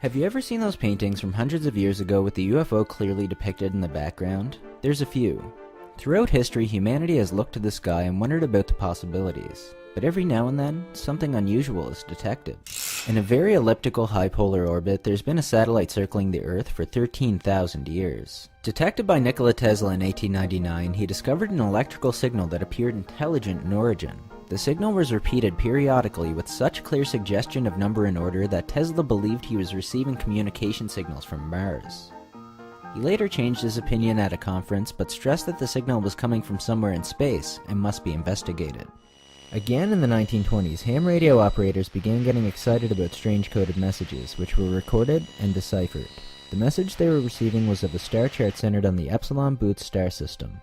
Have you ever seen those paintings from hundreds of years ago with the UFO clearly depicted in the background? There's a few. Throughout history, humanity has looked to the sky and wondered about the possibilities. But every now and then, something unusual is detected. In a very elliptical high polar orbit, there's been a satellite circling the Earth for 13,000 years. Detected by Nikola Tesla in 1899, he discovered an electrical signal that appeared intelligent in origin. The signal was repeated periodically with such clear suggestion of number and order that Tesla believed he was receiving communication signals from Mars. He later changed his opinion at a conference, but stressed that the signal was coming from somewhere in space and must be investigated. Again in the 1920s, ham radio operators began getting excited about strange coded messages, which were recorded and deciphered. The message they were receiving was of a star chart centered on the Epsilon Boots star system.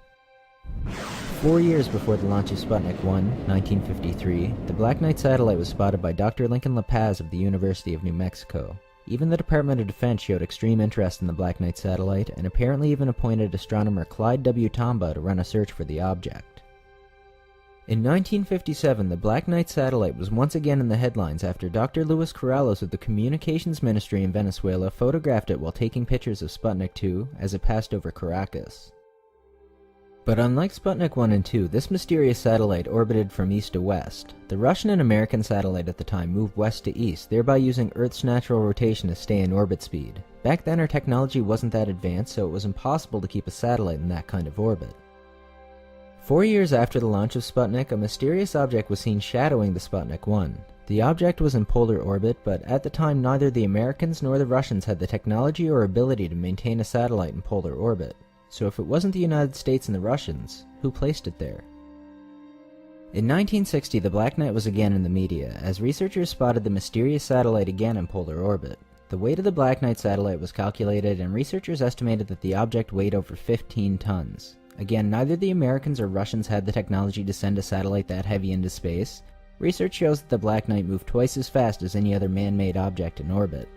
4 years before the launch of Sputnik 1, 1953, the Black Knight satellite was spotted by Dr. Lincoln La Paz of the University of New Mexico. Even the Department of Defense showed extreme interest in the Black Knight satellite, and apparently even appointed astronomer Clyde W. Tombaugh to run a search for the object. In 1957, the Black Knight satellite was once again in the headlines after Dr. Luis Corrales of the Communications Ministry in Venezuela photographed it while taking pictures of Sputnik 2 as it passed over Caracas. But unlike Sputnik 1 and 2, this mysterious satellite orbited from east to west. The Russian and American satellite at the time moved west to east, thereby using Earth's natural rotation to stay in orbit speed. Back then our technology wasn't that advanced, so it was impossible to keep a satellite in that kind of orbit. 4 years after the launch of Sputnik, a mysterious object was seen shadowing the Sputnik 1. The object was in polar orbit, but at the time neither the Americans nor the Russians had the technology or ability to maintain a satellite in polar orbit. So if it wasn't the United States and the Russians, who placed it there? In 1960, the Black Knight was again in the media, as researchers spotted the mysterious satellite again in polar orbit. The weight of the Black Knight satellite was calculated, and researchers estimated that the object weighed over 15 tons. Again, neither the Americans or Russians had the technology to send a satellite that heavy into space. Research shows that the Black Knight moved twice as fast as any other man-made object in orbit.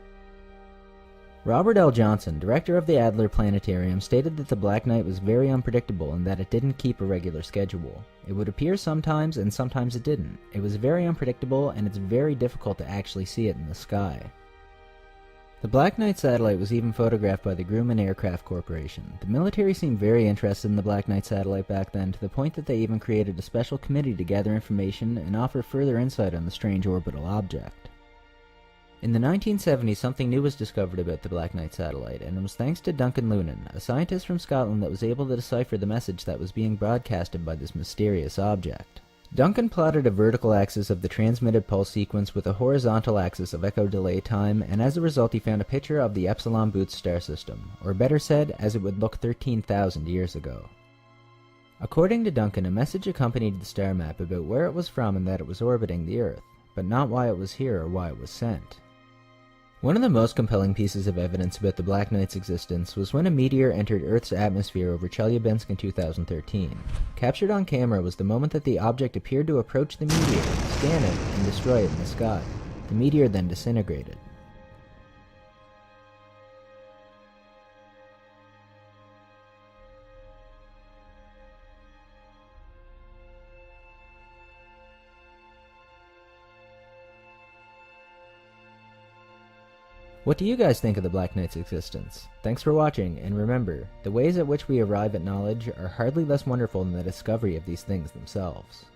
Robert L. Johnson, director of the Adler Planetarium, stated that the Black Knight was very unpredictable and that it didn't keep a regular schedule. It would appear sometimes and sometimes it didn't. It was very unpredictable and it's very difficult to actually see it in the sky. The Black Knight satellite was even photographed by the Grumman Aircraft Corporation. The military seemed very interested in the Black Knight satellite back then, to the point that they even created a special committee to gather information and offer further insight on the strange orbital object. In the 1970s, something new was discovered about the Black Knight satellite, and it was thanks to Duncan Lunan, a scientist from Scotland that was able to decipher the message that was being broadcasted by this mysterious object. Duncan plotted a vertical axis of the transmitted pulse sequence with a horizontal axis of echo delay time, and as a result he found a picture of the Epsilon Boots star system, or better said, as it would look 13,000 years ago. According to Duncan, a message accompanied the star map about where it was from and that it was orbiting the Earth, but not why it was here or why it was sent. One of the most compelling pieces of evidence about the Black Knight's existence was when a meteor entered Earth's atmosphere over Chelyabinsk in 2013. Captured on camera was the moment that the object appeared to approach the meteor, scan it, and destroy it in the sky. The meteor then disintegrated. What do you guys think of the Black Knight's existence? Thanks for watching, and remember, the ways at which we arrive at knowledge are hardly less wonderful than the discovery of these things themselves.